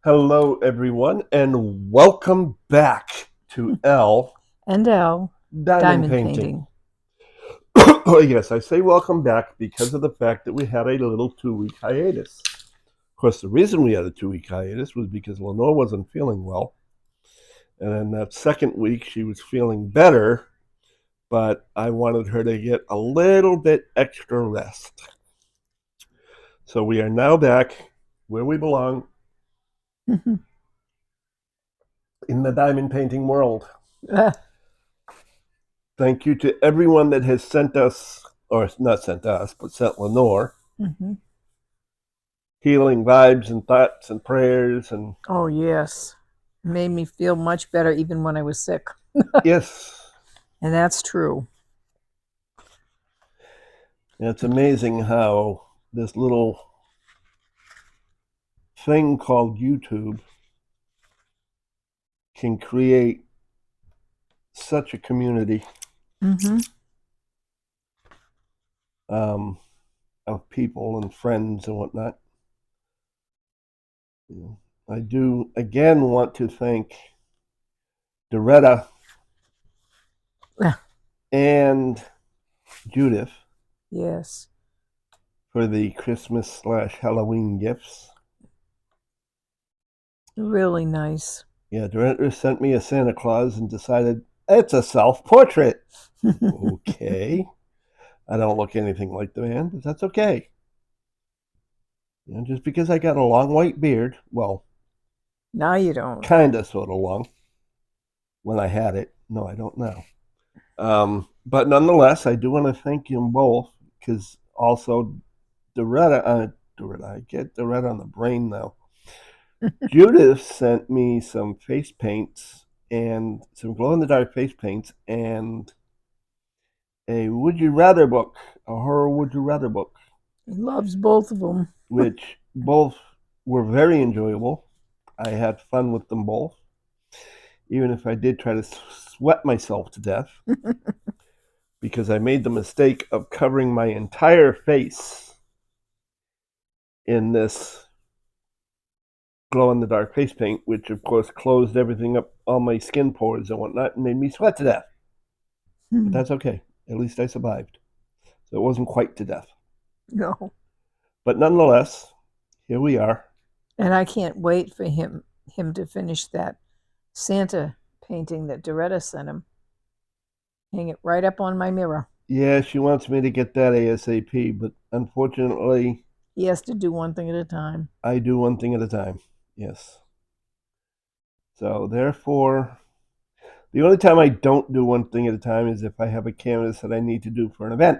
Hello, everyone, and welcome back to L And L, Diamond diamond Painting. painting. Oh, yes, I say welcome back because of the fact that we had a little 2 week hiatus. Of course, the reason we had a 2 week hiatus was because Lenore wasn't feeling well. And in that second week, she was feeling better, but I wanted her to get a little bit extra rest. So we are now back where we belong in the diamond painting world. Thank you to everyone that has sent us, or not sent us, but sent Lenore Mhm. healing vibes and thoughts and prayers. And Oh, yes. Made me feel much better even when I was sick. yes, And that's true. it's amazing how this little thing called YouTube can create such a community Hmm. um, of people and friends and whatnot. I do again want to thank Doretta and Judith Yes. for the Christmas/Halloween gifts. Really nice. Yeah, Doretta sent me a Santa Claus and decided it's a self portrait. Okay. I don't look anything like the man, but that's okay. Just because I got a long white beard, well, Now you don't. kind of sort of long when I had it. No, I don't now. But nonetheless, I do want to thank you both because also Doretta, I get Doretta on the brain now. Judith sent me some face paints and some glow in the dark face paints and a would you rather book, a horror would you rather book, He loves both of them. which both were very enjoyable. I had fun with them both, even if I did try to sweat myself to death because I made the mistake of covering my entire face in this glow in the dark face paint, which of course closed everything up, all my skin pores and whatnot, and made me sweat to death. But Hmm. that's okay. At least I survived. So it wasn't quite to death. No. But nonetheless, here we are. And I can't wait for him to finish that Santa painting that Doretta sent him. Hang it right up on my mirror. Yeah, she wants me to get that ASAP, but unfortunately, He has to do one thing at a time. I do one thing at a time. Yes. So therefore, the only time I don't do one thing at a time is if I have a canvas that I need to do for an event.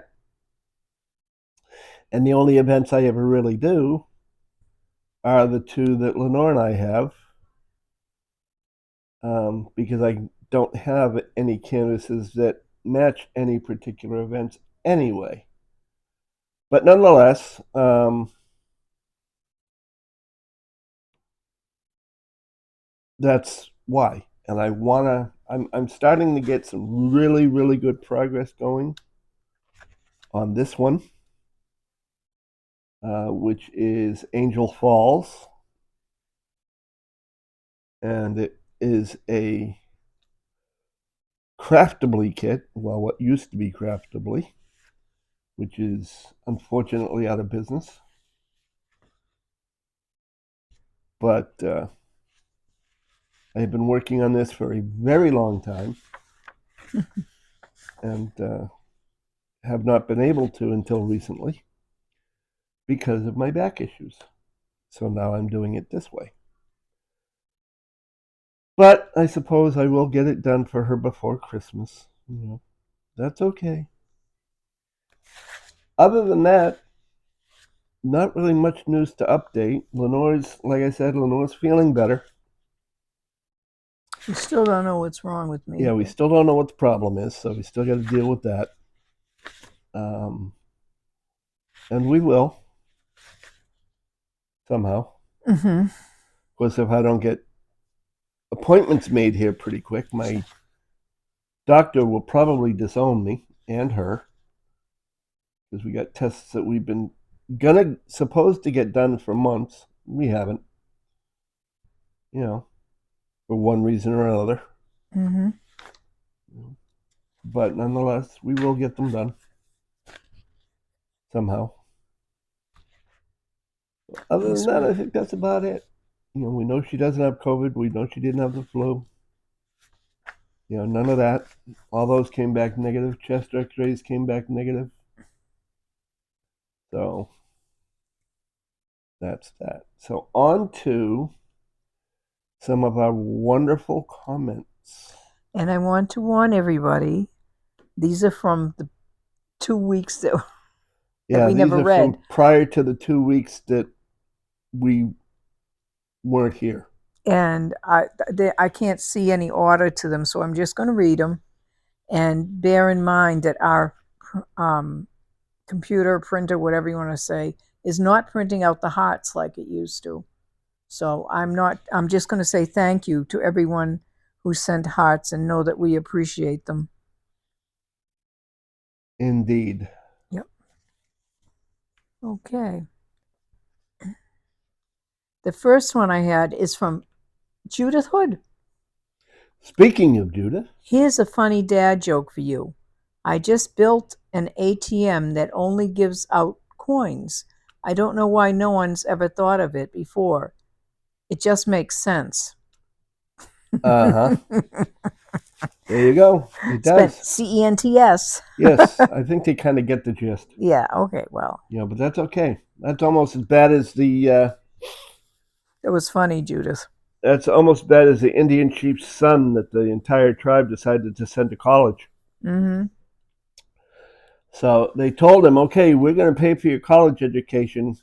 And the only events I ever really do are the two that Lenore and I have, because I don't have any canvases that match any particular events anyway. But nonetheless, that's why. And I'm starting to get some really, really good progress going on this one, which is Angel Falls. And it is a Craftably kit, well, what used to be Craftably, which is unfortunately out of business. But I have been working on this for a very long time and have not been able to until recently because of my back issues. So now I'm doing it this way. But I suppose I will get it done for her before Christmas. That's okay. Other than that, not really much news to update. Like I said, Lenore's feeling better. You still don't know what's wrong with Yeah, me. we still don't know what the problem is, so we still got to deal with that. Um, and we will somehow. Hmm. Of course, if I don't get appointments made here pretty quick, my doctor will probably disown me and her because we got tests that we've been supposed to get done for months. We haven't. you know, for one reason or another. Mm-hmm. But nonetheless, we will get them done somehow. Other than Yes, that, I think that's about it. We know she doesn't have COVID. We know she didn't have the flu. None of that. All those came back negative. Chest X-rays came back negative. So that's that. So on to some of our wonderful comments. and I want to warn everybody. These are from the 2 weeks that Yeah, we these never are read, from prior to the 2 weeks that we weren't here. and I can't see any order to them, so I'm just going to read them. And bear in mind that our um, computer, printer, whatever you want to say, is not printing out the hearts like it used to. So I'm just going to say thank you to everyone who sent hearts and know that we appreciate them. Indeed. Yep. Okay. The first one I had is from Judith Hood. Speaking of Judith, Here's a funny dad joke for you. I just built an ATM that only gives out coins. I don't know why no one's ever thought of it before. It just makes sense. uh-huh. There you go. It Spent does. CENTS. Yes, I think they kind of get the gist. Yeah, okay, well, But that's okay. That's almost as bad as it was funny, Judith. that's almost as bad as the Indian chief's son that the entire tribe decided to send to college. Mm-hmm. So they told him, okay, we're going to pay for your college education,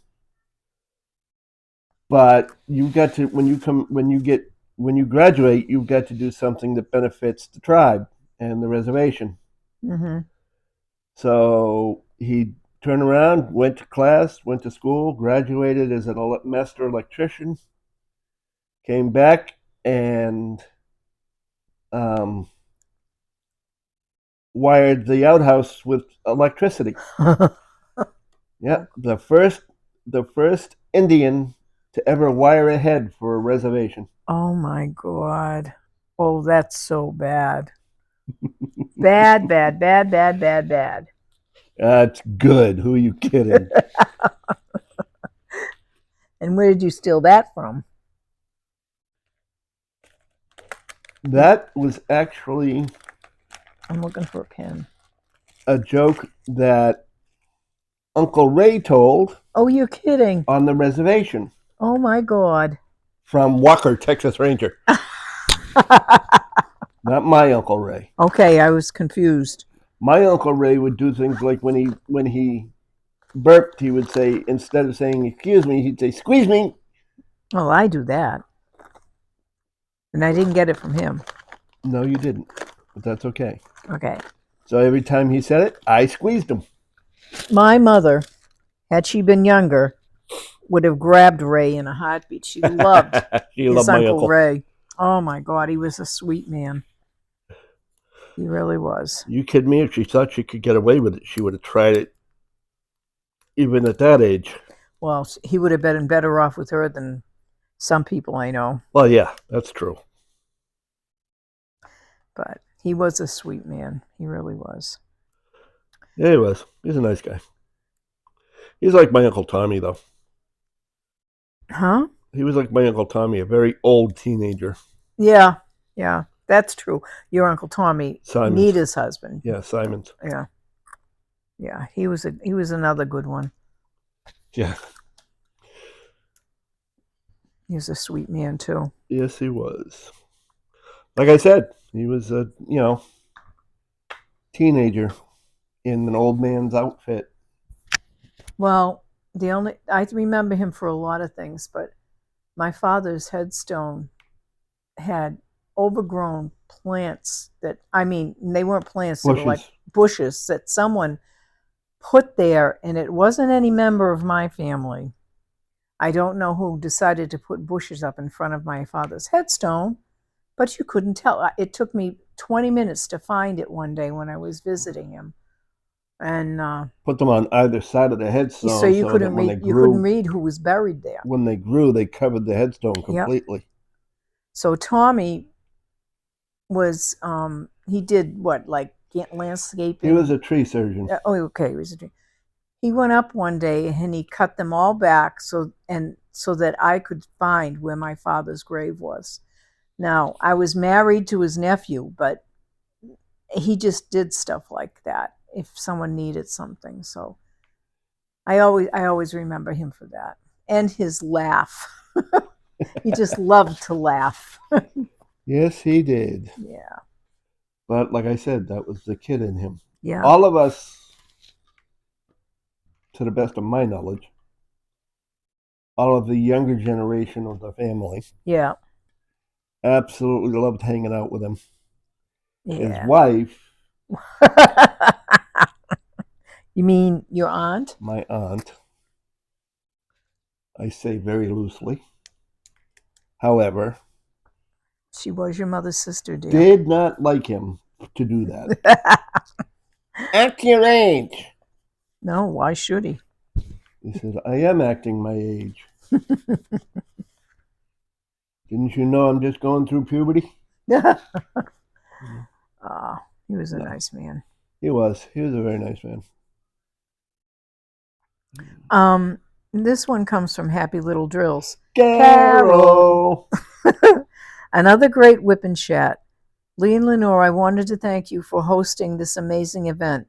but you got to when you graduate, you've got to do something that benefits the tribe and the reservation. Mm-hmm. So he turned around, went to class, went to school, graduated as a master electrician, came back and wired the outhouse with electricity. Yeah, the first Indian to ever wire ahead for a reservation. Oh my God. Oh, that's so bad. Bad, bad, bad, bad, bad, bad. That's good. Who are you kidding? And where did you steal that from? That was actually I'm looking for a pen. a joke that Uncle Ray told Oh, you're kidding. on the reservation Oh my God. from Walker, Texas Ranger. Not my Uncle Ray. Okay, I was confused. My Uncle Ray would do things like when he burped, he would say, instead of saying excuse me, he'd say squeeze me. Well, I do that. And I didn't get it from him. No, you didn't. But that's okay. Okay. So every time he said it, I squeezed him. My mother, had she been younger, would have grabbed Ray in a heartbeat. She loved She his loved my Uncle uncle. Ray. Oh my God, he was a sweet man. He really was. You kidding me? If she thought she could get away with it, she would have tried it even at that age. Well, he would have been better off with her than some people I know. Well, yeah, that's true. But he was a sweet man. He really was. Yeah, he was. He's a nice guy. He's like my Uncle Tommy, though. Huh? He was like my Uncle Tommy, a very old teenager. Yeah. Yeah. That's true. Your Uncle Tommy, Simons. Nita's husband. Yeah, Simons. Yeah. Yeah. He was another good one. Yeah. He was a sweet man too. Yes, he was. Like I said, he was a teenager in an old man's outfit. Well, I remember him for a lot of things, but my father's headstone had overgrown plants they weren't plants, they were like bushes that someone put there, and it wasn't any member of my family. I don't know who decided to put bushes up in front of my father's headstone, but you couldn't tell. It took me 20 minutes to find it one day when I was visiting him. And put them on either side of the headstone so you couldn't that when read, they grew, you couldn't read who was buried there. When they grew, they covered the headstone completely. So Tommy was he did what, like He was landscaping? a tree surgeon. Oh, okay, he was a he went up one day and he cut them all back so that I could find where my father's grave was. Now, I was married to his nephew, but he just did stuff like that if someone needed something. So I always remember him for that. And his laugh. He just loved to laugh. Yes, he did. Yeah. But like I said, that was the kid in him. Yeah. All of us, to the best of my knowledge, all of the younger generation of the family, Yeah. absolutely loved hanging out with him. His Yeah. wife, You mean your aunt? my aunt, I say very loosely, however, She was your mother's sister, dear. did not like him to do that. Act your age. No, why should he? He said, I am acting my age. Didn't you know I'm just going through puberty? He was a No. nice man. He was. He was a very nice man. This one comes from Happy Little Drills. Carol. Another great Whip and Chat. Lee and Lenore, I wanted to thank you for hosting this amazing event.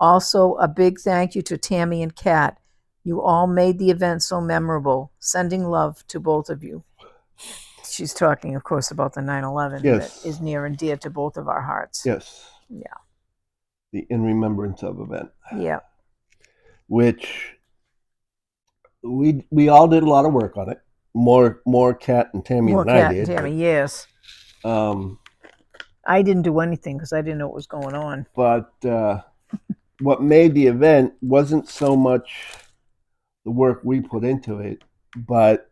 Also, a big thank you to Tammy and Kat. You all made the event so memorable. Sending love to both of you. She's talking, of course, about the 9/11 Yes. that is near and dear to both of our hearts. Yes. Yeah. The In Remembrance of event. Yeah. Which we all did a lot of work on it. More Kat and Tammy More than I Kat and did. Tammy, yes. I didn't do anything because I didn't know what was going on. But what made the event wasn't so much the work we put into it, but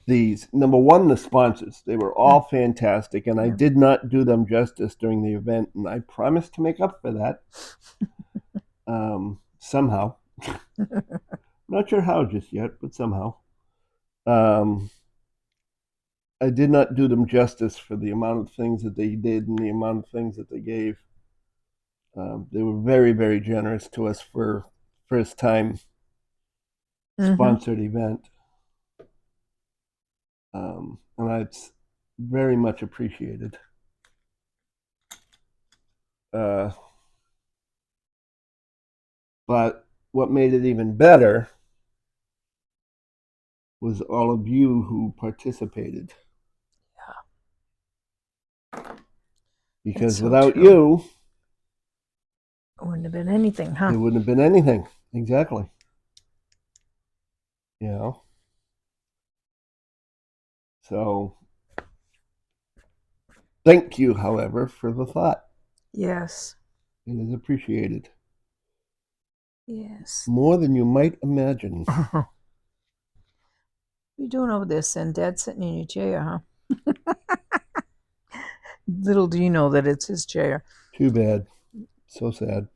these, number one, the sponsors. They were all fantastic, and I did not do them justice during the event, and I promised to make up for that somehow. Not sure how just yet, but somehow. I did not do them justice for the amount of things that they did and the amount of things that they gave. They were very, very generous to us for first time sponsored event. And it's very much appreciated. But what made it even better was all of you who participated. Yeah. Because so without true. you, it wouldn't have been anything, huh? It wouldn't have been anything. Exactly. You know? So, thank you, however, for the thought. Yes. It is appreciated. Yes. More than you might imagine. What are you doing over there, Sin? Dad's sitting in your chair, huh? Little do you know that it's his chair. Too bad. So sad.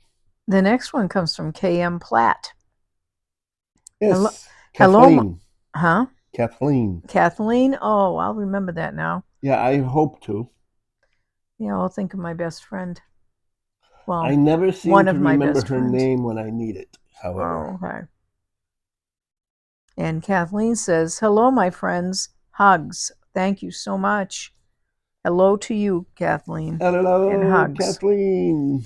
The next one comes from KM Platt. Yes. Hello. Kathleen. Huh? Kathleen. Kathleen? Oh, I'll remember that now. Yeah, I hope to. Yeah, I'll think of my best friend. Well, I never seem one to of my remember best her friends. name when I need it, however. Oh, okay. And Kathleen says, hello, my friends. Hugs. Thank you so much. Hello to you, Kathleen. Hello, and hugs. Kathleen.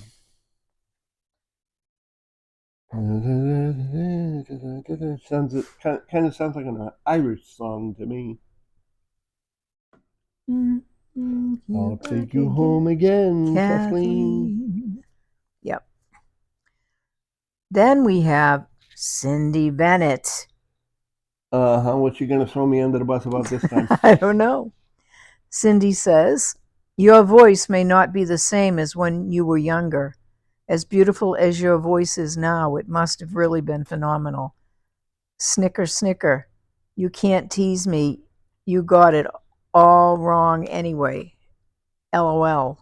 Kind of sounds like an Irish song to me. I'll take you home again, Kathleen. Yep. Then we have Cindy Bennett. What you gonna throw me under the bus about this time? I don't know. Cindy says, your voice may not be the same as when you were younger. As beautiful as your voice is now, it must have really been phenomenal. Snicker, snicker. You can't tease me. You got it all wrong anyway. LOL.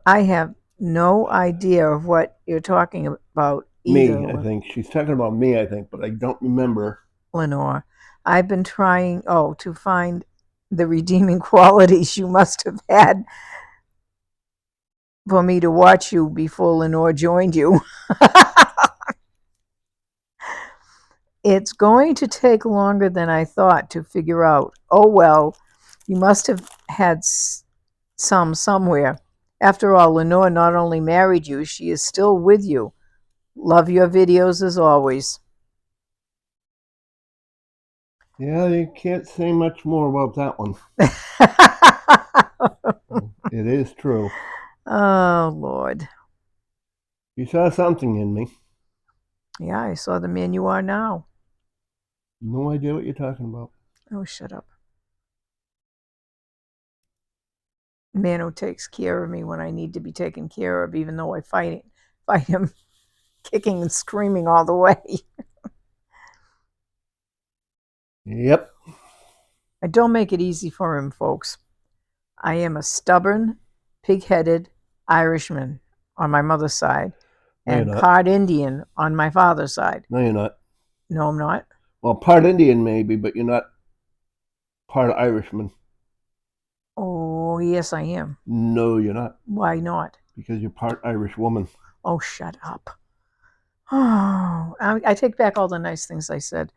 I have no idea of what you're talking about either. Me, I think. She's talking about me, I think, but I don't remember. Lenore. I've been trying, to find the redeeming qualities you must have had for me to watch you before Lenore joined you. It's going to take longer than I thought to figure out. Oh well, you must have had some somewhere. After all, Lenore not only married you, she is still with you. Love your videos as always. Yeah, you can't say much more about that one. It is true. Oh, Lord. You saw something in me. Yeah, I saw the man you are now. No idea what you're talking about. Oh, shut up. Man who takes care of me when I need to be taken care of, even though I fight him kicking and screaming all the way. Yep. I don't make it easy for him, folks. I am a stubborn, pig-headed Irishman on my mother's side No, you're and not. part Indian on my father's side. No, you're not. No, I'm not. Well, part Indian maybe, but you're not part Irishman. Oh, yes, I am. No, you're not. Why not? Because you're part Irish woman. Oh, shut up. Oh, I take back all the nice things I said.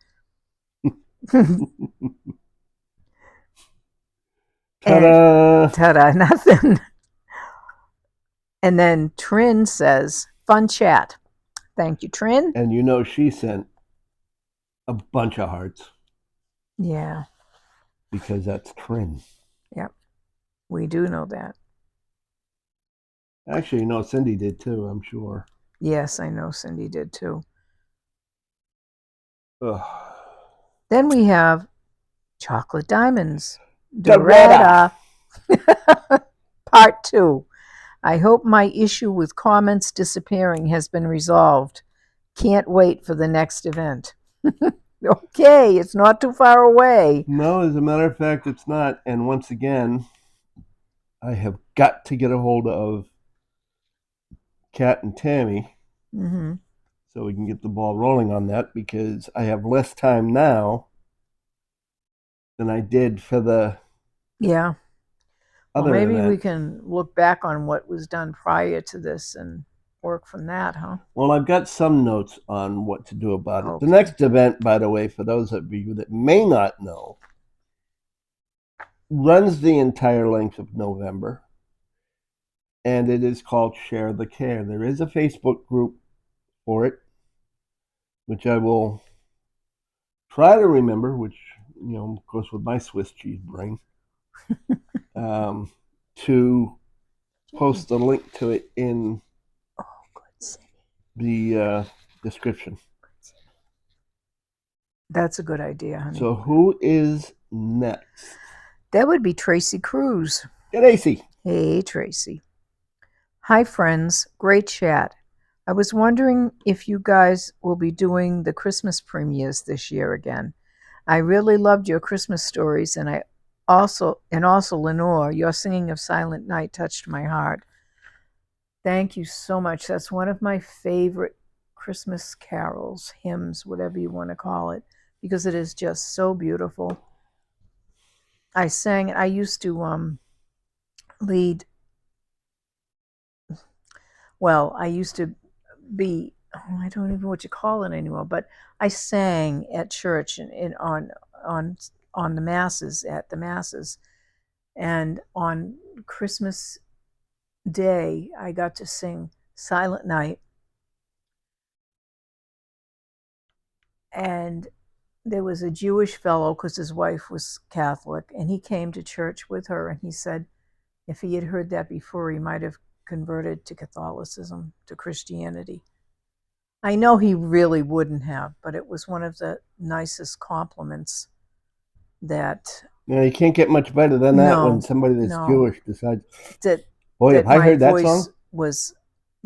Ta-da! Ta-da, nothing. And then Trin says, fun chat. Thank you, Trin. And you know she sent a bunch of hearts. Yeah. Because that's Trin. Yep. We do know that. Actually, no, Cindy did too, I'm sure. Yes, I know Cindy did too. Ugh. Then we have Chocolate Diamonds. Doretta! Part 2. I hope my issue with comments disappearing has been resolved. Can't wait for the next event. Okay, it's not too far away. No, as a matter of fact, it's not. And once again, I have got to get a hold of Kat and Tammy so we can get the ball rolling on that because I have less time now than I did for the Yeah. Well, other maybe we event. can look back on what was done prior to this and work from that, huh? Well, I've got some notes on what to do about it. Okay. The next event, by the way, for those of you that may not know, runs the entire length of November, and it is called Share the Care. There is a Facebook group for it, which I will try to remember, which, of course, with my Swiss cheese brain, to post a link to it in the description. That's a good idea, honey. So who is next? That would be Tracy Cruz. Tracy. Hey, Tracy. Hi, friends. Great chat. I was wondering if you guys will be doing the Christmas premieres this year again. I really loved your Christmas stories, and also Lenore, your singing of Silent Night touched my heart. Thank you so much. That's one of my favorite Christmas carols, hymns, whatever you want to call it, because it is just so beautiful. I sang it. I used to lead. Well, I used to be. I don't even know what you call it anymore, but I sang at church and on the masses at the masses, and on Christmas Day I got to sing Silent Night, and there was a Jewish fellow because his wife was Catholic, and he came to church with her, and he said if he had heard that before, he might have converted to Catholicism, to Christianity. I know he really wouldn't have, but it was one of the nicest compliments that. You can't get much better than that when somebody that's Jewish decides, boy, have I heard that song? Was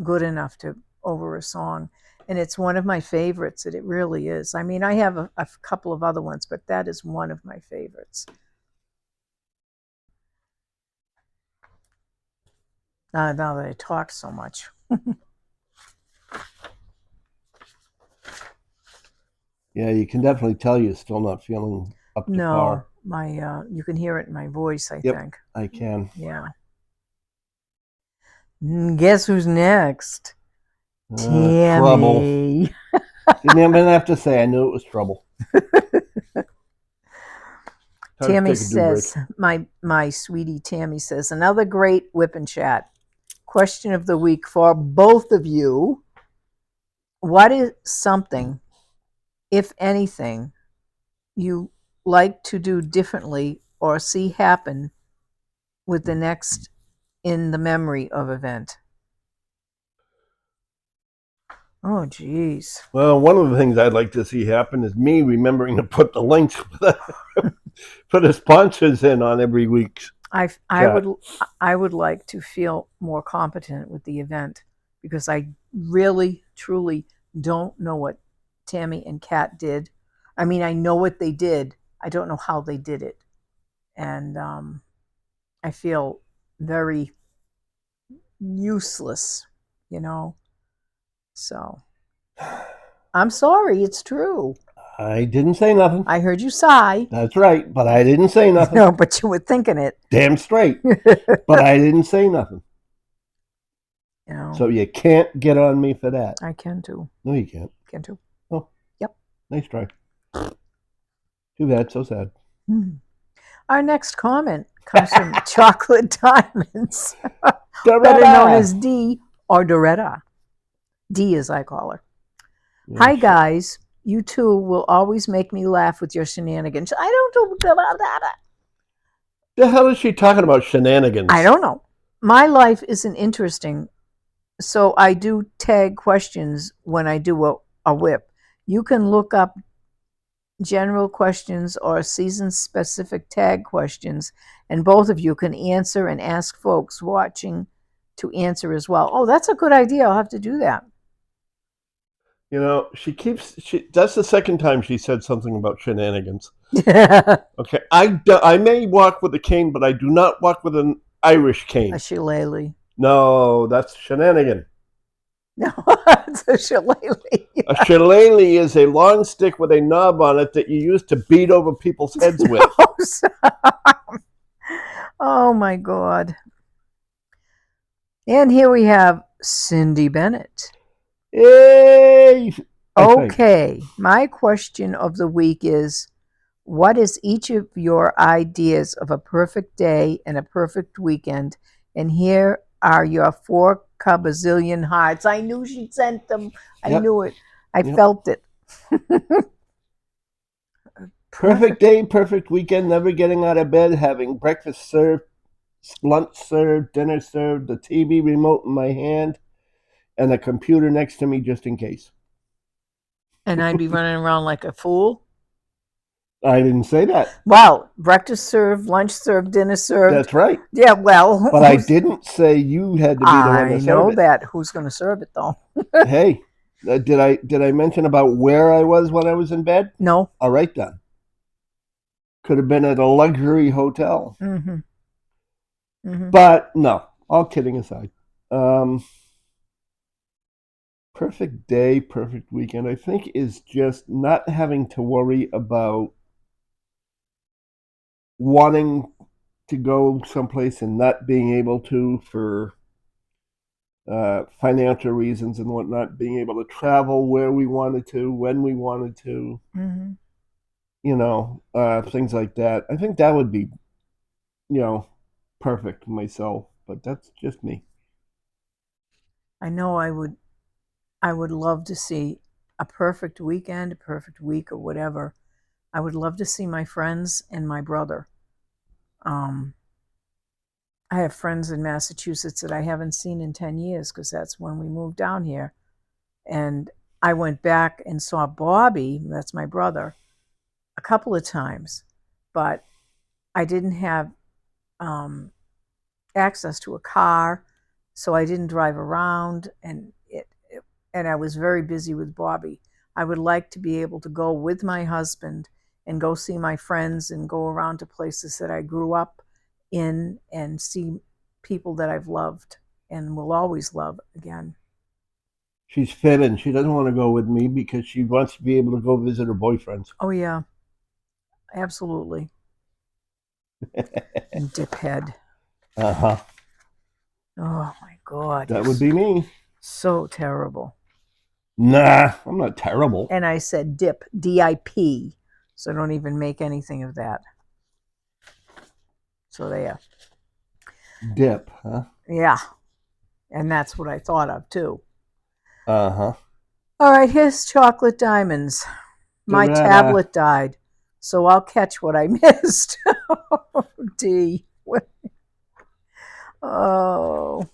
good enough to over a song. And it's one of my favorites. It really is. I mean, I have a couple of other ones, but that is one of my favorites. Now that I talk so much. Yeah, you can definitely tell you're still not feeling up to No, par. my you can hear it in my voice, I Yep, think. I can. Yeah. Guess who's next? Trouble. Tammy. Didn't even have to say. I knew it was trouble. Time to Tammy take a do break. says, my sweetie Tammy says, another great whip and chat. Question of the week for both of you. What is something, if anything, you like to do differently or see happen with the next in the memory of event? Oh, geez. Well, one of the things I'd like to see happen is me remembering to put the links for the sponsors in on every week's I chat. would like to feel more competent with the event because I really truly don't know what Tammy and Kat did. I mean, I know what they did. I don't know how they did it, and I feel very useless, you know. So I'm sorry. It's true. I didn't say nothing. I heard you sigh. That's right, but I didn't say nothing. No, but you were thinking it. Damn straight. But I didn't say nothing. You know, So you can't get on me for that. I can too. No, you can't. Can too. Oh, Yep. nice try. Too bad. So sad. Our next comment comes from Chocolate Diamonds, better known Da-da-da! as D or Doretta. D, as I call her. Yeah, Hi, guys. You two will always make me laugh with your shenanigans. I don't do that. the hell is she talking about shenanigans? I don't know. My life isn't interesting, so I do tag questions when I do a whip. You can look up general questions or season specific tag questions, and both of you can answer and ask folks watching to answer as well. Oh, that's a good idea. I'll have to do that. You know, that's the second time she said something about shenanigans. A Okay, I may walk with a cane, but I do not walk with an Irish cane. shillelagh. No, that's shenanigan. No, it's a shillelagh. A shillelagh is a long stick with a knob on it that you use to beat over people's heads with. Oh my God. And here we have Cindy Bennett. Yay! Okay, my question of the week is, what is each of your ideas of a perfect day and a perfect weekend? And here are your 4 kabazillion hearts. I knew she'd sent them. I Yep. knew it. I Yep. felt it. Perfect day, perfect weekend, never getting out of bed, having breakfast served, lunch served, dinner served, the TV remote in my hand, and a computer next to me just in case. And I'd be running around like a fool. I didn't say that. Well, breakfast served, lunch served, dinner served. That's right. Yeah, well, But I didn't say you had to be the one I to serve know it. that. Who's going to serve it though? Hey, did I mention about where I was when I was in bed? No. All right then. Could have been at a luxury hotel. Mm-hmm. Mm-hmm. But no, all kidding aside. Perfect day, perfect weekend, I think, is just not having to worry about wanting to go someplace and not being able to for financial reasons and whatnot, being able to travel where we wanted to, when we wanted to, Mm-hmm. things like that. I think that would be, perfect myself, but that's just me. I know I would love to see a perfect weekend, a perfect week, or whatever. I would love to see my friends and my brother. Um, I have friends in Massachusetts that I haven't seen in 10 years because that's when we moved down here. And I went back and saw Bobby, that's my brother, a couple of times, but I didn't have um, access to a car, so I didn't drive around, and I was very busy with Bobby. I would like to be able to go with my husband and go see my friends and go around to places that I grew up in and see people that I've loved and will always love again. She's fibbing. She doesn't want to go with me because she wants to be able to go visit her boyfriends. Oh, yeah, absolutely. Diphead. Uh-huh. Oh, my God. That would be me. So terrible. Nah, I'm not terrible. And I said dip, D-I-P. So don't even make anything of that. So there. Dip, huh? Yeah. And that's what I thought of too. Uh-huh. All right, here's chocolate diamonds. My Da-da-da. tablet died, so I'll catch what I missed. Oh, D. Oh,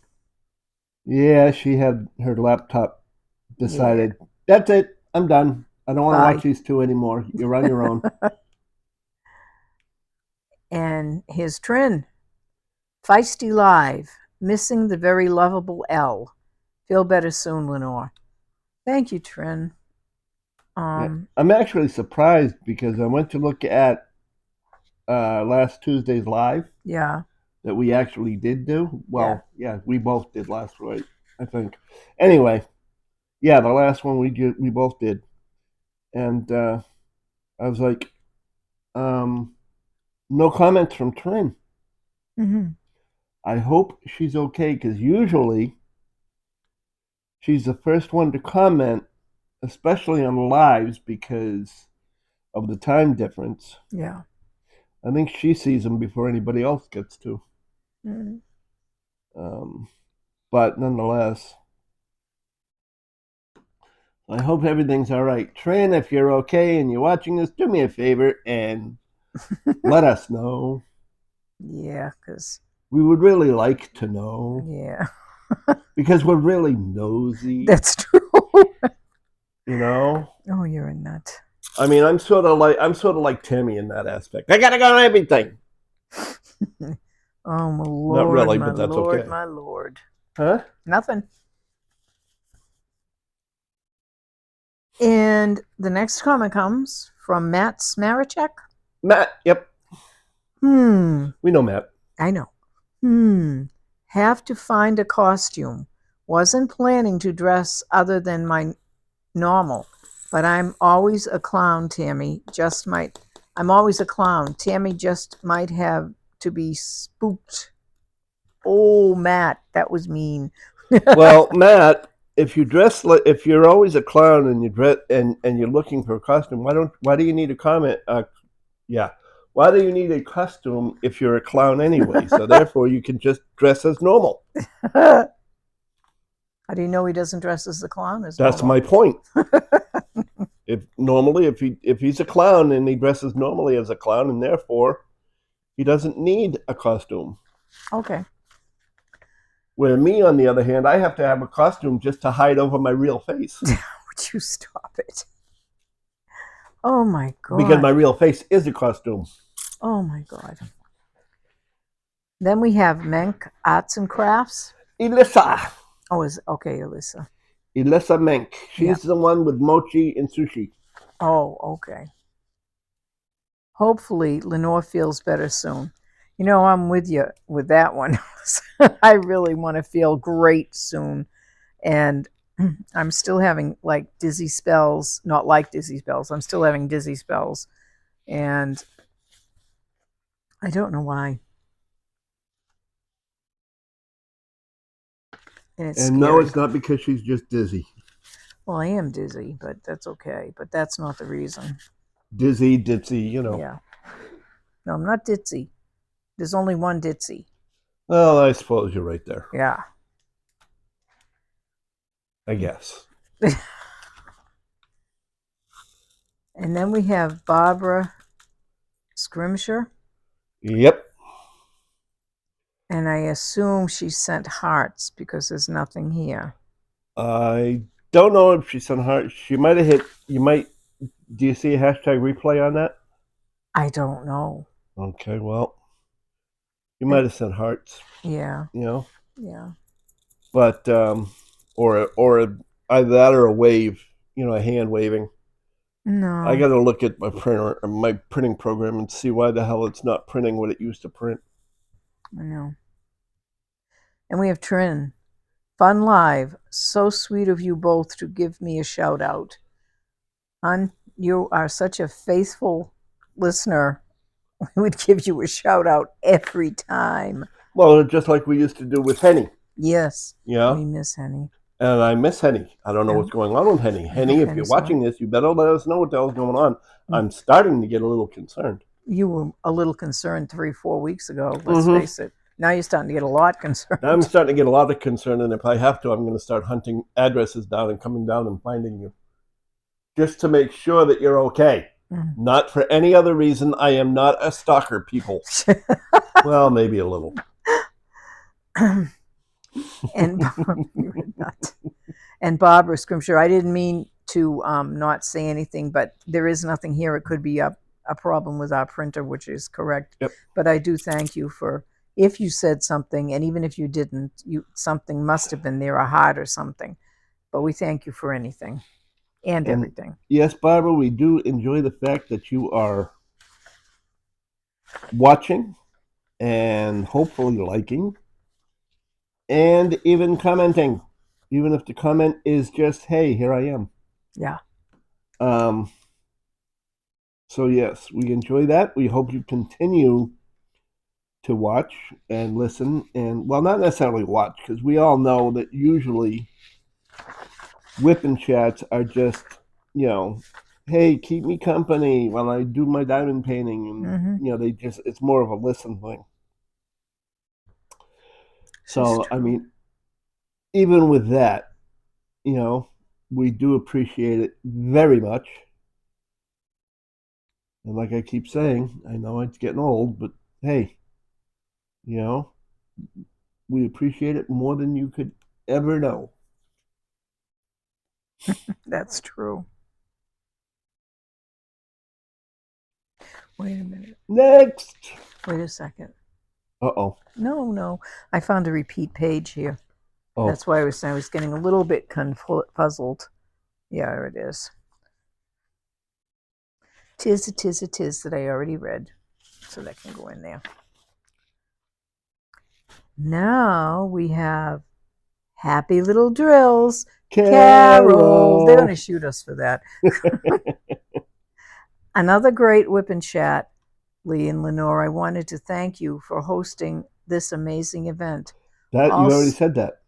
Yeah, she had her laptop yeah. decided, that's it. I'm done. I don't want to watch Bye. these two anymore. You're on your own. And here's Trin. Feisty Live. Missing the very lovable L. Feel better soon, Lenore. Thank you, Trin. Yeah. I'm actually surprised because I went to look at last Tuesday's live Yeah. that we actually did do. Yeah. Well, yeah, we both did last week, I think. Anyway, yeah, the last one we both did, and I was like, no comments from Trin. Mm-hmm. I hope she's okay because usually she's the first one to comment, especially on lives because of the time difference. Yeah. I think she sees them before anybody else gets to. Mm-hmm. Um, but nonetheless, I hope everything's all right. Trin, if you're okay and you're watching this, do me a favor and let us know. Yeah, because, We would really like to know yeah, because we're really nosy, that's true. you know. Oh, you're a nut. I mean, I'm sort of like Timmy in that aspect. I gotta go on everything. Oh, my Not Lord, really, my but that's Lord, okay. my Lord. Huh? Nothing. And the next comment comes from Matt Smarachek. Matt, yep. Hmm. We know Matt. I know. Hmm. Have to find a costume. Wasn't planning to dress other than my normal, but I'm always a clown, Tammy. Just might. I'm always a clown. Tammy just might have to be spooked. Oh, Matt, that was mean. Well, Matt, if you're always a clown and you dress and you're looking for a costume, why do you need a comment? Yeah, why do you need a costume if you're a clown anyway? So therefore, you can just dress as normal. How do you know he doesn't dress as the clown as That's normal? my point. If he's a clown and he dresses normally as a clown, and therefore he doesn't need a costume. Okay. Where me, on the other hand, I have to have a costume just to hide over my real face Would you stop it? Oh my because my God. real face is a costume. Oh my God. Then we have Menk Arts and Crafts. Elissa, Oh, is okay, Alyssa. Elissa Menk. Yeah. She's the one with mochi and sushi. Oh, okay. Hopefully, Lenore feels better soon. You know, I'm with you with that one. I really want to feel great soon. And I'm still having like dizzy spells, not like dizzy spells. I'm still having dizzy spells. And I don't know why. And it's And no, scary. it's not because she's just dizzy. Well, I am dizzy, but that's okay. But that's not the reason. Dizzy, ditzy, you know. Yeah. No, I'm not ditzy. There's only one ditzy. Well, I suppose you're right there. Yeah. I guess. And then we have Barbara Scrimsher. Yep. And I assume she sent hearts because there's nothing here. I don't know if she sent heart. She might have hit. You might. Do you see a hashtag replay on that? I don't know. Okay, well, you might have sent hearts. Yeah. You know, Yeah. but or either that or a wave. You know, a hand waving. I No. got to look at my printer, my printing program, and see why the hell it's not printing what it used to print. I know. And we have Trin. Fun Live. So sweet of you both to give me a shout out. Hon, you are such a faithful listener. We would give you a shout out every time. Well, just like we used to do with Henny. Yes, Yeah. we miss Henny. And I miss Henny. I don't know what's going on with Henny. I Henny, hope if you're Henny's all watching right. this, you better let us know what the hell's going on. I'm starting to get a little concerned. You were a little concerned 3-4 weeks ago, let's Mhm. face it. Now you're starting to get a lot concerned. I'm starting to get a lot of concern, and if I have to, I'm going to start hunting addresses down and coming down and finding you. Just to make sure that you're okay. Mhm. Not for any other reason. I am not a stalker, people. Well, maybe a little. And you're a nut. And Barbara Scrimshire, I didn't mean to not say anything, but there is nothing here. It could be a problem with our printer, which is correct. Yep. But I do thank you for, if you said something, and even if you didn't, something must have been there, a heart or something. But we thank you for anything and everything. Yes, Barbara, we do enjoy the fact that you are watching and hopefully liking and even commenting, even if the comment is just, hey, here I am. Yeah. So yes, we enjoy that. We hope you continue to watch and listen, and well, not necessarily watch, because we all know that usually Whip and Chats are just, you know, hey, keep me company while I do my diamond painting, and you know, it's more of a listen thing. So I mean, even with that, you know, we do appreciate it very much. And like I keep saying, I know it's getting old, but hey, you know, we appreciate it more than you could ever know. That's true. Wait a minute. Next. Wait a second. Uh-oh. No. I found a repeat page here. Oh. That's why I was getting a little bit puzzled. Yeah, there it is. Tis that I already read. So that can go in there. Now we have Happy Little Drills. Carol. They're going to shoot us for that. Another great Whip and Chat, Lee and Lenore. I wanted to thank you for hosting this amazing event. That you already said that.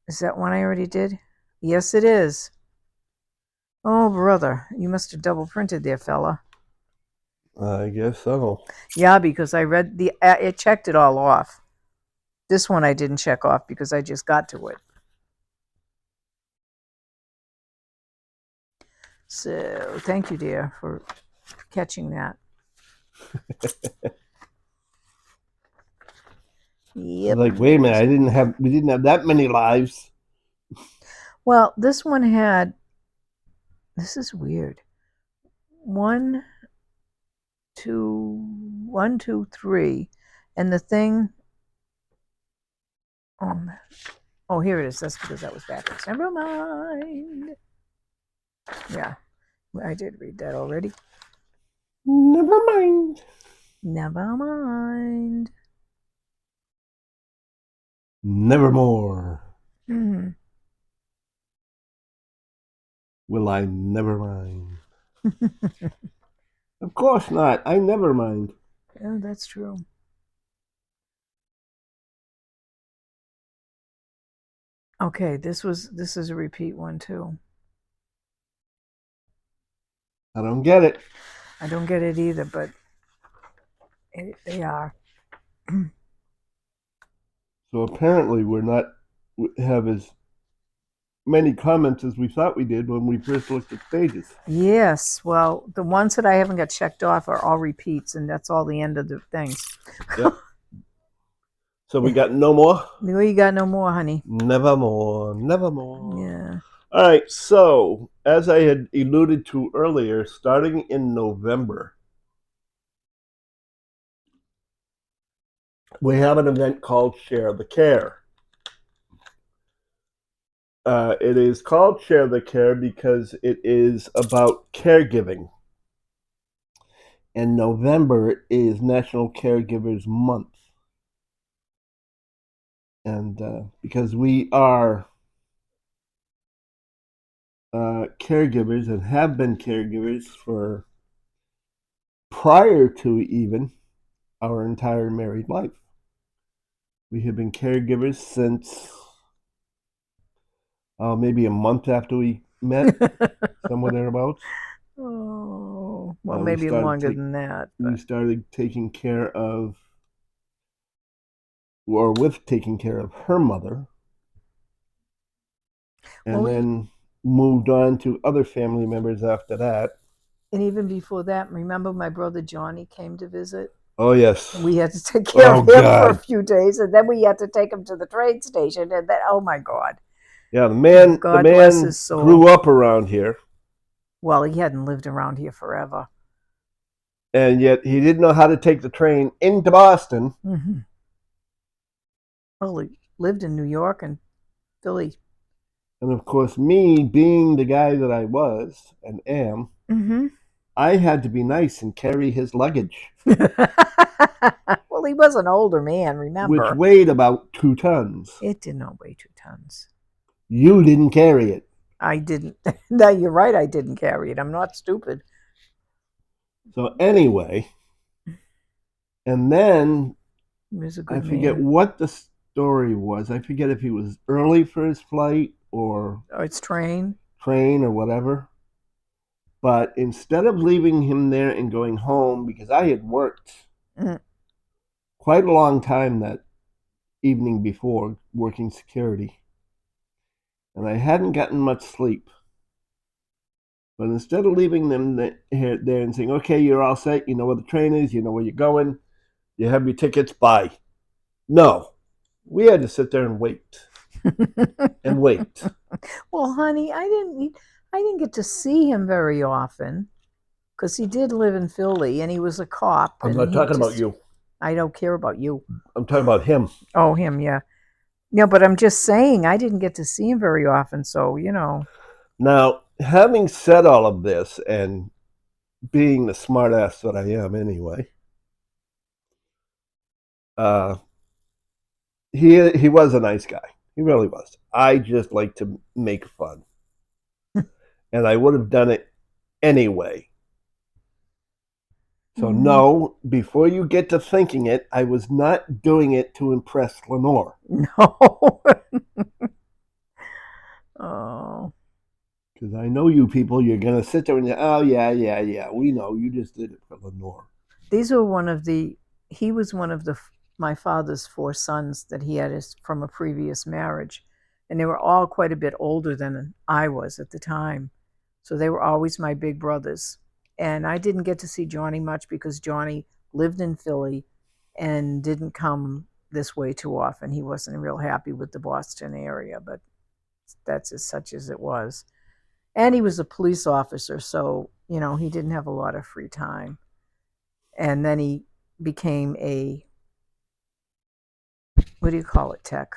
Is that one I already did? Yes, it is. Oh, brother, you must have double printed there, fella. I guess so. Yeah, because I read it checked it all off. This one I didn't check off because I just got to it. So thank you, dear, for catching that. Yep. Like, wait a minute, we didn't have that many lives. Well, this one had, this is weird. 1, 2, 3, and the thing. Oh, here it is. That's because that was backwards. Never mind. Yeah, I did read that already. Never mind. Never mind. Nevermore. Mm-hmm. Will I never mind? Of course not. I never mind. Yeah, that's true. Okay, this is a repeat one too. I don't get it. I don't get it either, but they are. So apparently we're not have as many comments as we thought we did when we first looked at the pages. Yes, well, the ones that I haven't got checked off are all repeats, and that's all the end of the things. Yep. So we got no more? We got no more, honey. Nevermore. Nevermore. Yeah. All right, so as I had alluded to earlier, starting in November, we have an event called Share the Care. It is called Share the Care because it is about caregiving. And November is National Caregivers Month. And because we are caregivers and have been caregivers for prior to even our entire married life. We have been caregivers since maybe a month after we met, somewhere thereabouts. Oh, well, We maybe started longer than that, we but started taking care of, or with taking care of her mother, well, and then moved on to other family members after that. and even before that, remember my brother Johnny came to visit? Oh yes. We had to take care Oh of him for a God. few days, and then we had to take him to the train station, and then oh my God, Yeah, the God bless his man soul. grew up around here, Well, he hadn't lived around here forever. and yet he didn't know how to take the train into Boston. Mm-hmm. Well, he lived in New York and Philly. And of course, me being the guy that I was and am, Mm-hmm. I had to be nice and carry his luggage, Well, he was an older man, which remember? weighed about 2 tons. It did not weigh 2 tons. You didn't carry it. I didn't. No, you're right. I didn't carry it. I'm not stupid. So, anyway, and then He was a I good forget man. what the story was. I forget if he was early for his flight or Oh, it's train. train or whatever. But instead of leaving him there and going home, because I had worked Mm. quite a long time that evening before working security, and I hadn't gotten much sleep. But instead of leaving them there and saying, okay, you're all set, you know where the train is, you know where you're going, you have your tickets, bye. No, we had to sit there and wait and wait. Well, honey, I didn't get to see him very often because he did live in Philly and he was a cop I'm and not he talking about just you. I don't care about you. I'm talking about him. Oh, him, yeah. No, but I'm just saying I didn't get to see him very often, so Now, having said all of this and being the smartass that I am anyway, uh, he was a nice guy. He really was. I just like to make fun, and I would have done it anyway. So Mm, no, before you get to thinking it, I was not doing it to impress Lenore. no. Oh, Because I know you people, you're gonna sit there and say, oh yeah, we know you just did it for Lenore. these were one of the. He was one of the my father's four sons that he had from a previous marriage, and they were all quite a bit older than I was at the time, so they were always my big brothers. And I didn't get to see Johnny much because Johnny lived in Philly and didn't come this way too often. He wasn't real happy with the Boston area, but that's as such as it was. And he was a police officer, so he didn't have a lot of free time. And then he became a, what do you call it, tech?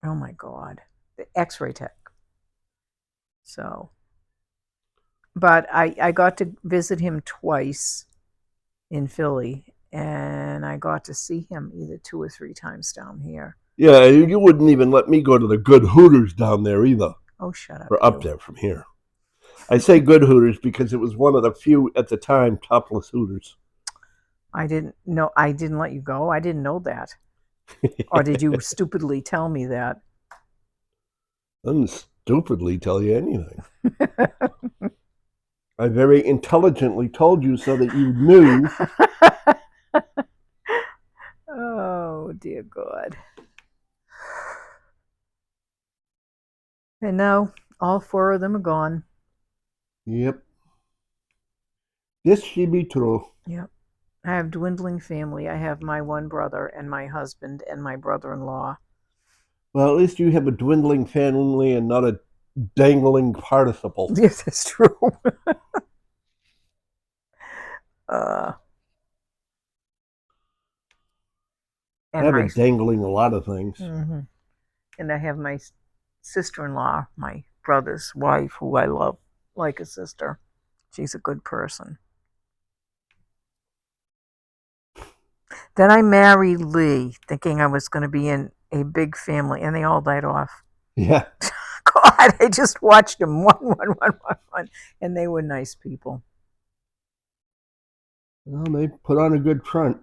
Oh my God, the X-ray tech. So, but I got to visit him twice in Philly, and I got to see him either 2 or 3 times down here. Yeah, you wouldn't even let me go to the good Hooters down there either, Oh, shut up, or up you. there from here. I say good Hooters because it was one of the few at the time topless Hooters. I didn't know. I didn't let you go. I didn't know that. Or did you stupidly tell me that? I didn't stupidly tell you anything. I very intelligently told you so that you knew. Oh, dear God. And now all four of them are gone. Yep, this should be true. Yep. I have dwindling family. I have my one brother and my husband and my brother-in-law. Well, at least you have a dwindling family and not a dangling participle. Yes, that's true. uh, I and have a my dangling a lot of things. mhm. And I have my sister-in-law, my brother's wife, who I love like a sister. She's a good person. Then I married Lee, thinking I was going to be in a big family, and they all died off. Yeah. God, I just watched them one, and they were nice people. Well, they put on a good front.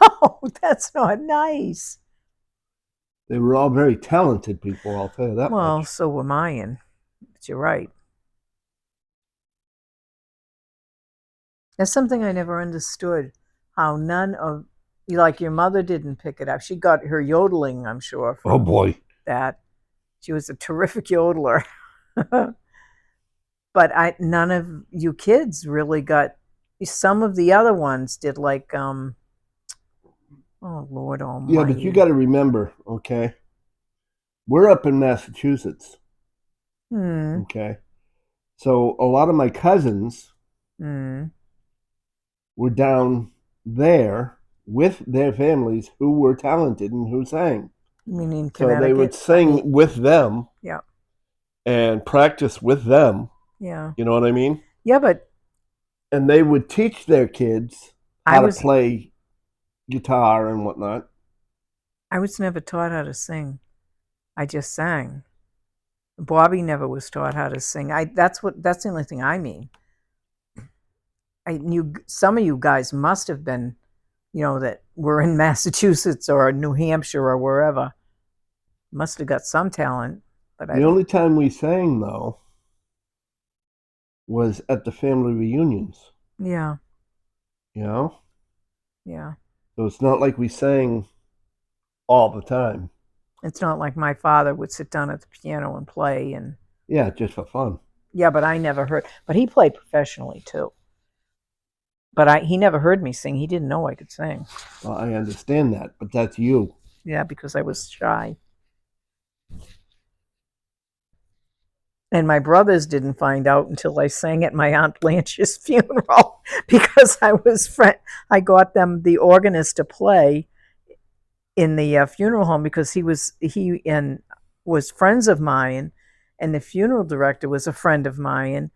Oh, that's not nice. They were all very talented people, I'll tell you that Well, much. so were mine. But you're right. That's something I never understood. How none of like your mother didn't pick it up. She got her yodeling, I'm sure, Oh from boy. that. She was a terrific yodeler. But I none of you kids really got some of the other ones did like oh Lord Yeah, but you Almighty. got to remember, okay, we're up in Massachusetts, Hmm. okay? So a lot of my cousins Hmm. were down there with their families who were talented and who sang. You mean in So they would Connecticut? I mean, sing with them yeah, and practice with them. yeah, You know what I mean? yeah. But And they would teach their kids I how to was play guitar and whatnot. I was never taught how to sing. I just sang. Bobby never was taught how to sing. That's the only thing I mean. I knew some of you guys must have been, that were in Massachusetts or New Hampshire or wherever. Must have got some talent, but I The don't. only time we sang, though, was at the family reunions, Yeah, you know? yeah. So it's not like we sang all the time. It's not like my father would sit down at the piano and play, and Yeah, just for fun. yeah, but I never heard. But he played professionally too. But he never heard me sing. He didn't know I could sing. Well, I understand that, but that's you. Yeah, because I was shy. And my brothers didn't find out until I sang at my Aunt Blanche's funeral because I got them the organist to play in the funeral home because he was friends of mine, and the funeral director was a friend of mine,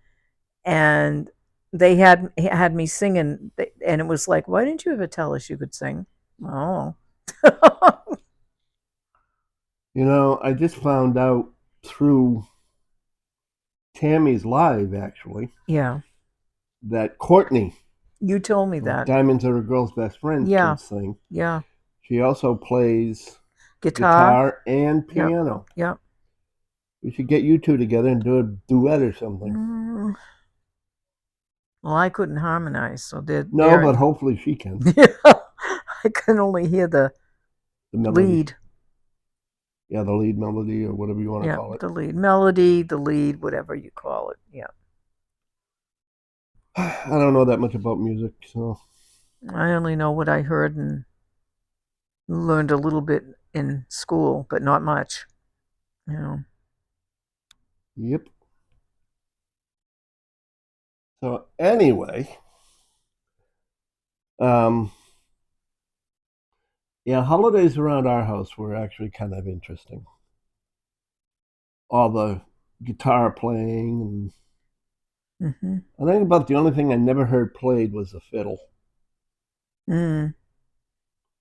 and they had me singing, and it was like, why didn't you ever tell us you could sing? Oh, You know, I just found out through Tammy's Live, actually, yeah, that Courtney you told me of that. Diamonds Are a Girl's Best Friend can Yeah, sing. yeah, She also plays guitar. guitar and Yep, piano. yep. We should get you two together and do a duet or something. Mm, well, I couldn't harmonize, so did No, there. but hopefully she can. Yeah, I can only hear the The melody. lead. Yeah, the lead melody or whatever you want to Yeah, call it. the lead melody, the lead, whatever you call it. Yeah, I don't know that much about music, so. I only know what I heard and learned a little bit in school, but not much. You know. Yep. So anyway, um, yeah, holidays around our house were actually kind of interesting. All the guitar playing, Mm-hmm. and I think about the only thing I never heard played was the fiddle, Mm.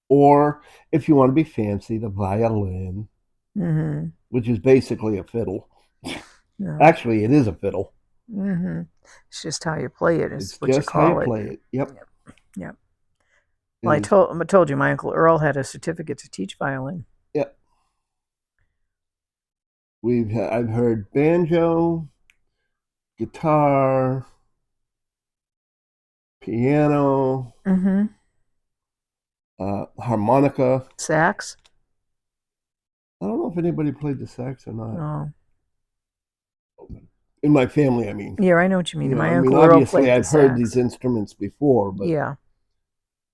or if you want to be fancy, the violin, Mm-hmm. which is basically a fiddle. No. Actually, it is a fiddle. Mm-hmm. It's just how you play it is It's what you just how you call it. play it. Yep. Yep. Yep. It Well, I is. told you my uncle Earl had a certificate to teach violin. Yep. I've heard banjo, guitar, piano, Mm-hmm. harmonica. Sax. I don't know if anybody played the sax or not. Oh, In my family, I mean. yeah, I know what you You mean. know, I My mean, uncle Earl obviously, played the I've heard these sax. instruments before, but Yeah.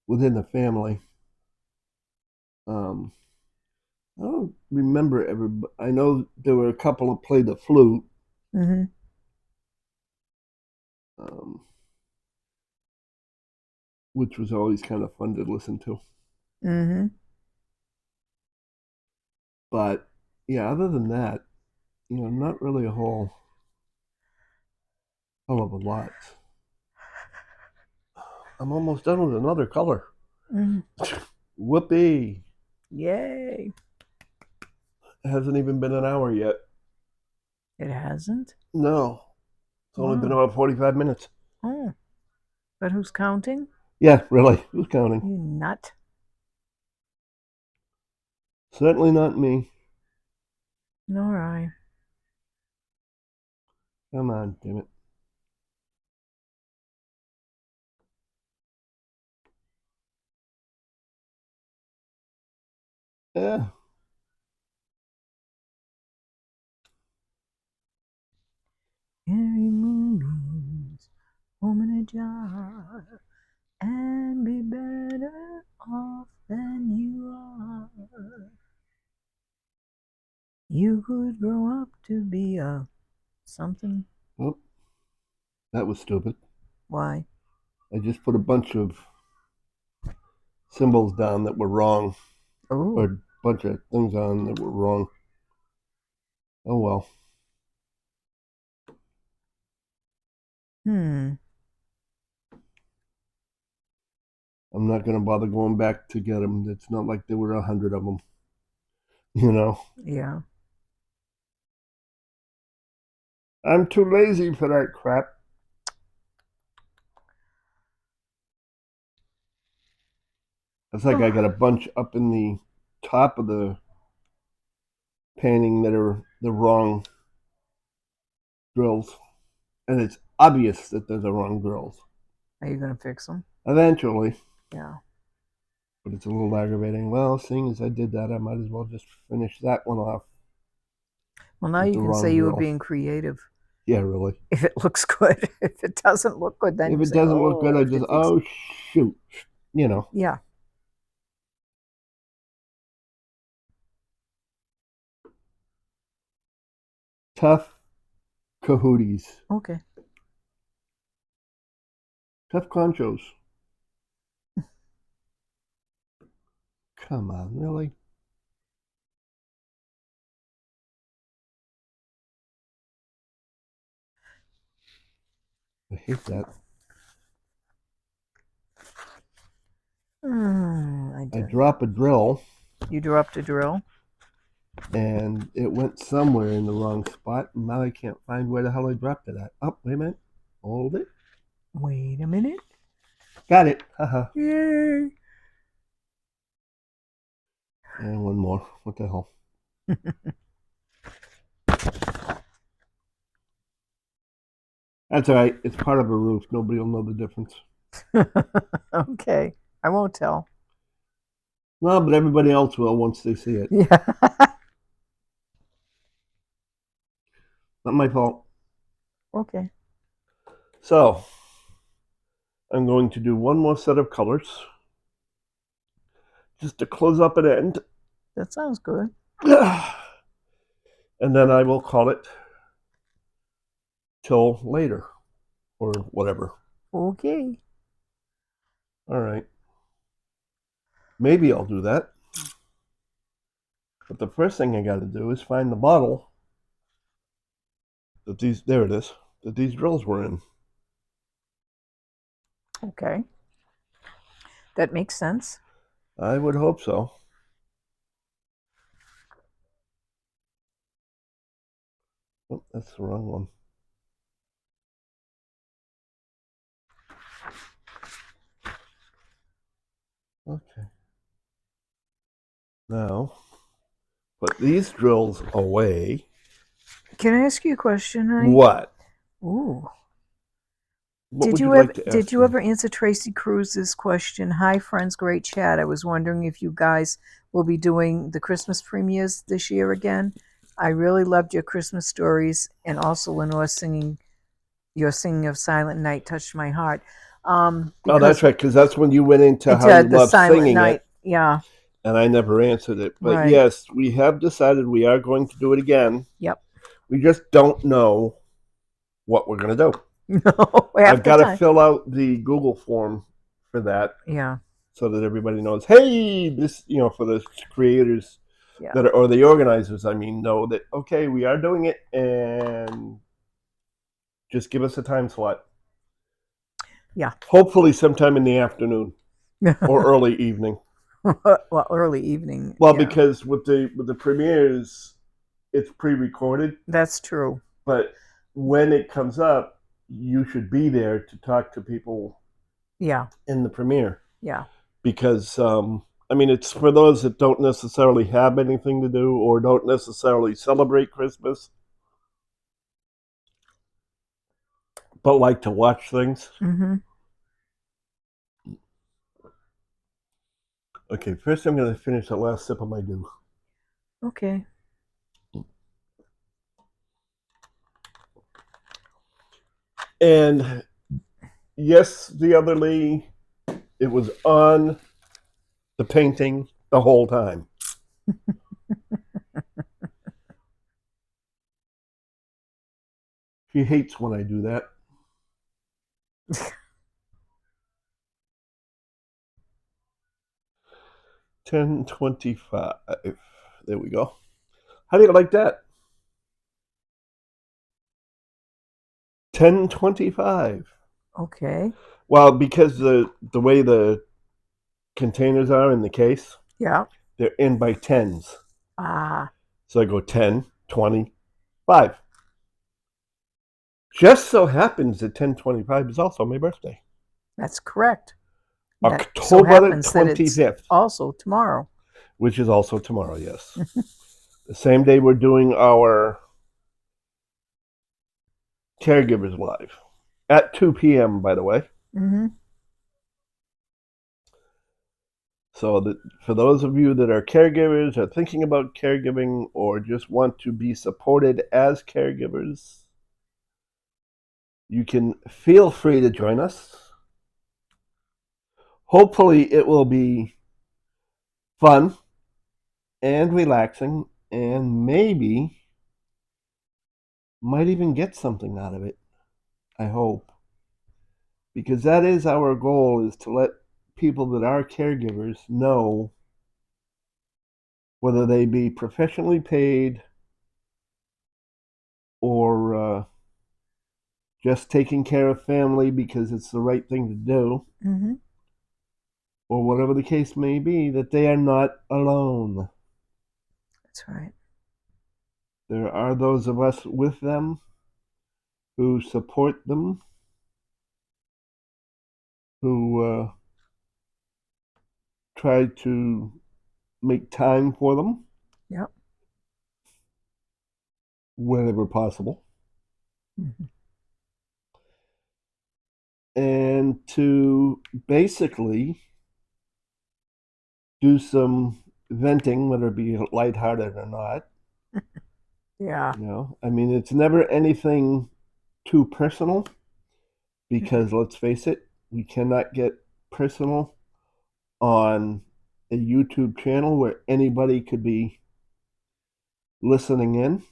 within the family, um, I don't remember ever. I know there were a couple that played the flute, Mm-hmm. um, which was always kind of fun to listen to. Mm-hmm. But yeah, other than that, not really a whole hell of a lot. I'm almost done with another color. Mm-hmm. Whoopee! Yay. It hasn't even been an hour yet. It hasn't? No. It's only been Wow. about 45 minutes. Oh, but who's counting? Yeah, really. Who's counting? You nut. Certainly not me. All right. Come on, damn it. Yeah. Every moon's home in a jar and be better off than you are. You could grow up to be a something. Oh, that was stupid. Why? I just put a bunch of symbols down that were wrong, or Oh. a bunch of things on that were wrong. Oh well. Hmm. I'm not going to bother going back to get them. It's not like there were 100 of them. You know, Yeah. I'm too lazy for that crap. It's like I got a bunch up in the top of the painting that are the wrong drills, and it's obvious that they're the wrong drills. Are you gonna fix them? Eventually, Yeah. but it's a little aggravating. Well, seeing as I did that, I might as well just finish that one off Well, now with you the can say wrong you were drill. being creative. Yeah, really. If it looks good. If it doesn't look good, then If you it say, doesn't look "Oh, good, I I have to just, fix it." oh, shoot. You know, Yeah. tough cahooties. Okay. Tough conchos. Come on, really? I hate that. I I don't know. drop a drill You dropped a drill. and it went somewhere in the wrong spot, and now I can't find where the hell I dropped it at. Oh, wait a minute. Hold it. Wait a minute. Got it. Haha. Yay. And one more. What the hell? That's all right. It's part of a roof. Nobody will know the difference. Okay. I won't tell. Well, but everybody else will once they see it. Yeah. Not my fault. Okay. So, I'm going to do one more set of colors just to close up an end. That sounds good. And then I will call it till later or whatever. Okay. All right. Maybe I'll do that. But the first thing I got to do is find the bottle that there it is, that these drills were in. Okay. That makes sense. I would hope so. Oh, that's the wrong one. Okay. Now, put these drills away. Can I ask you a question, honey? What? Ooh. What would you like to Did ask you me? ever answer Tracy Cruz's question? Hi friends, great chat. I was wondering if you guys will be doing the Christmas premieres this year again. I really loved your Christmas stories, and also Lenore singing your singing of Silent Night touched my heart. Oh, that's Because right, because that's when you went into how into you the love Silent singing Night, it, yeah, and I never answered it. But right, yes, we have decided we are going to do it again. yep. We just don't know what we're going to do. No, half I've the got to time, fill out the Google form for that yeah, so that everybody knows, hey, this, for the creators yeah, that are, or the organizers, I mean, know that, okay, we are doing it and just give us a time slot. yeah. Hopefully sometime in the afternoon or early evening. Well, early evening, Well, yeah, because with the premieres, it's pre-recorded, that's true. But when it comes up, you should be there to talk to people Yeah. in the premiere Yeah. because I mean, it's for those that don't necessarily have anything to do or don't necessarily celebrate Christmas, but like to watch things. Mm-hmm. Okay, first I'm going to finish the last sip of my dew. Okay. And yes, the other Lee, it was on the painting the whole time. She hates when I do that. 10:25. There we go. How do you like that? 10:25. Okay. Well, because the way the containers are in the case, Yeah. they're in by tens. Ah, So I go 10, 25. Just so happens that 10:25 is also my birthday. that's correct. That so October happens that it's 25th, also tomorrow. which is also tomorrow, yes. The same day we're doing our Caregivers Live at 2 p.m., by the way. Mm-hmm. So that for those of you that are caregivers, are thinking about caregiving, or just want to be supported as caregivers, you can feel free to join us. Hopefully, it will be fun and relaxing, and maybe might even get something out of it. I hope. Because that is our goal, is to let people that are caregivers know, whether they be professionally paid or just taking care of family because it's the right thing to do, Mm-hmm. or whatever the case may be, that they are not alone. That's right. There are those of us with them who support them, who try to make time for them Yep. whenever possible, Mm-hmm. and to basically do some venting, whether it be lighthearted or not. Yeah. I mean, it's never anything too personal because let's face it, we cannot get personal on a YouTube channel where anybody could be listening in.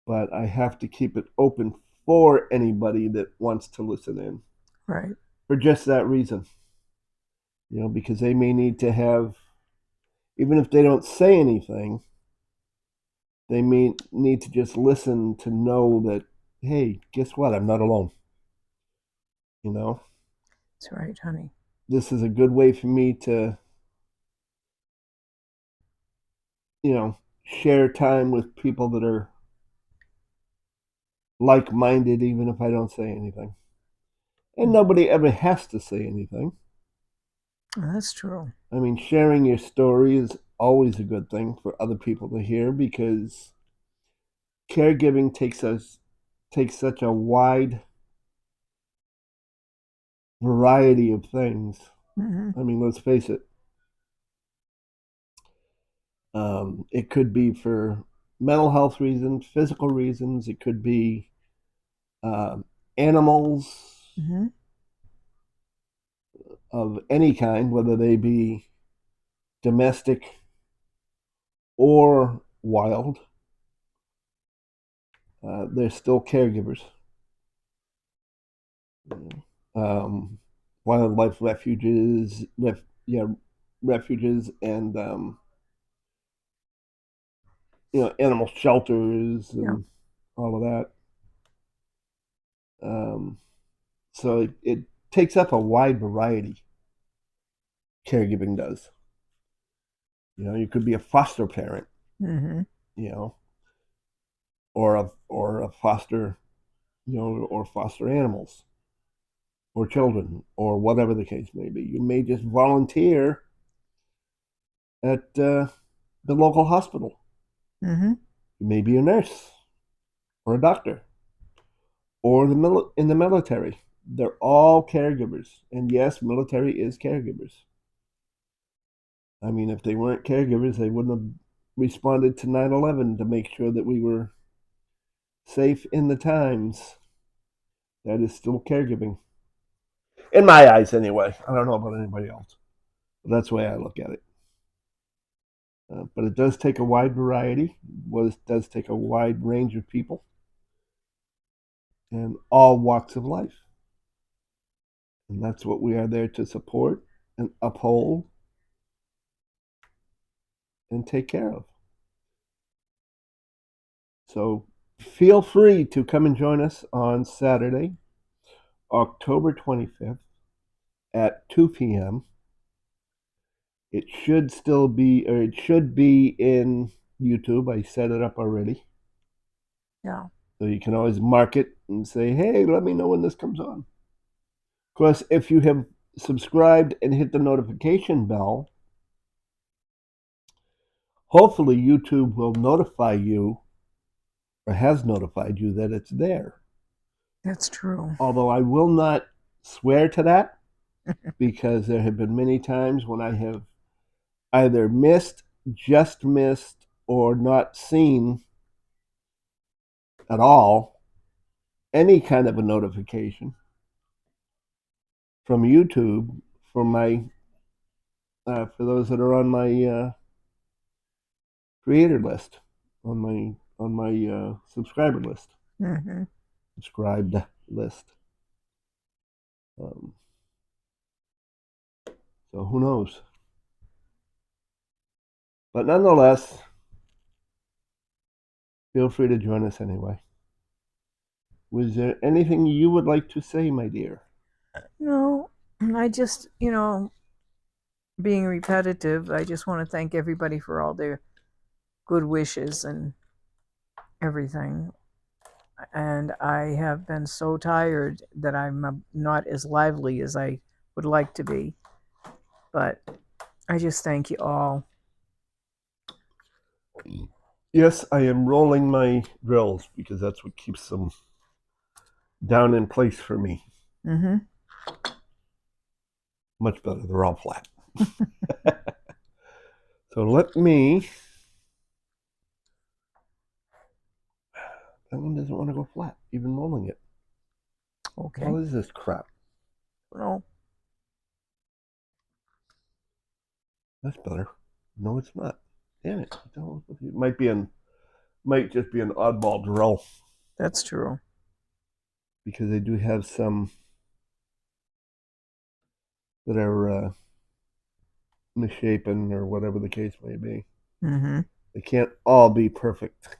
But I have to keep it open for anybody that wants to listen in Right. for just that reason. Because they may need to have, even if they don't say anything, they may need to just listen to know that, hey, guess what? I'm not alone. You know, That's right, honey. this is a good way for me to, share time with people that are like minded, even if I don't say anything. And nobody ever has to say anything. Oh, that's true. I mean, sharing your story is always a good thing for other people to hear because caregiving takes such a wide variety of things. Mm-hmm. I mean, let's face it. It could be for mental health reasons, physical reasons. It could be um, animals Mm-hmm. of any kind, whether they be domestic or wild. They're still caregivers. Um, Wildlife refuges, yeah, refuges, and animal shelters Yep. and all of that. Um, so it takes up a wide variety. Caregiving does. You could be a foster parent. Mm-hmm. You know, or a foster, or foster animals or children or whatever the case may be. You may just volunteer at the local hospital. Mm-hmm. You may be a nurse or a doctor or in the military. They're all caregivers. And yes, military is caregivers. I mean, if they weren't caregivers, they wouldn't have responded to 9/11 to make sure that we were safe in the times. That is still caregiving. In my eyes, anyway. I don't know about anybody else. But that's the way I look at it. But it does take a wide variety. It does take a wide range of people and all walks of life. And that's what we are there to support and uphold and take care of. So feel free to come and join us on Saturday, October 25th at 2 p.m. It should be in YouTube. I set it up already. Yeah. So you can always mark it and say, hey, let me know when this comes on. Of course, if you have subscribed and hit the notification bell, hopefully YouTube will notify you or has notified you that it's there. That's true. Although I will not swear to that because there have been many times when I have either just missed, or not seen at all any kind of a notification from YouTube for those that are on my creator list, on my subscriber list, Mm-hmm. subscribed list. Um, so who knows? But nonetheless, feel free to join us anyway. Was there anything you would like to say, my dear? No, I just, being repetitive, I just want to thank everybody for all their good wishes and everything. And I have been so tired that I'm not as lively as I would like to be. But I just thank you all. Yes, I am rolling my drills because that's what keeps them down in place for me. Mm-hmm. Much better. They're all flat. So let me. That one doesn't want to go flat, even rolling it. Okay. What is this crap? Well, That's better. No, it's not. Damn it! It might just be an oddball drill that's true. because they do have some that are misshapen or whatever the case may be. Mm-hmm. They can't all be perfect.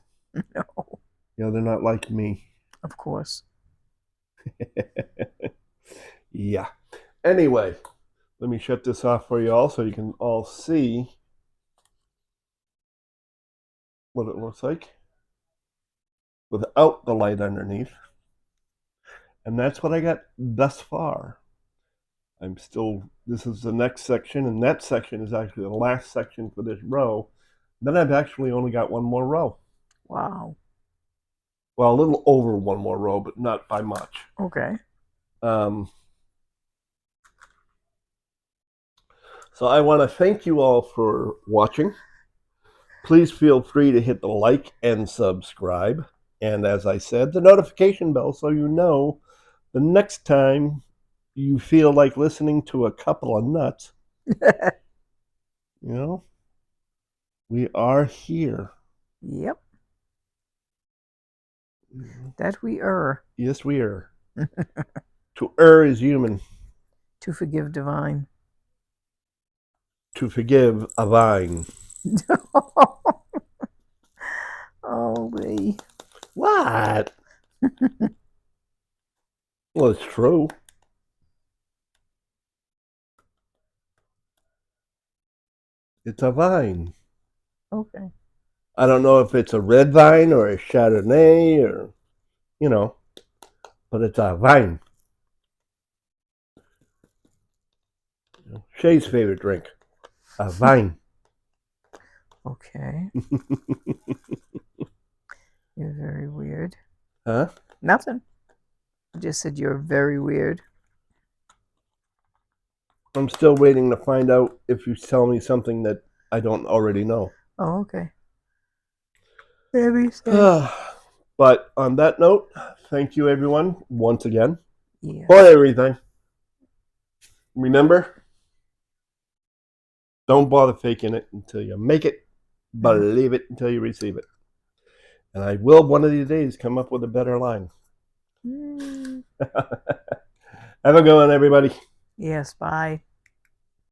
No, They're not like me. of course. Yeah. Anyway, let me shut this off for you all so you can all see what it looks like without the light underneath. And that's what I got thus far. This is the next section, and that section is actually the last section for this row. Then I've actually only got one more row. Wow. Well, a little over one more row, but not by much. Okay. So I want to thank you all for watching. Please feel free to hit the like and subscribe. And as I said, the notification bell so you know the next time you feel like listening to a couple of nuts, we are here. Yep. That we are. Yes, we are. To err is human. To forgive divine. To forgive a vine. Oh, Lee. What? Well, it's true. It's a vine. Okay. I don't know if it's a red vine or a Chardonnay or, but it's a vine. Shay's favorite drink, a vine. Okay. You're very weird. Huh? Nothing. I just said you're very weird. I'm still waiting to find out if you tell me something that I don't already know. Oh, okay. Maybe so. But on that note, thank you everyone once again Yeah. for everything. Remember, don't bother faking it until you make it. Believe it until you receive it. And I will one of these days come up with a better line. Mm. Have a good one, everybody. Yes, bye.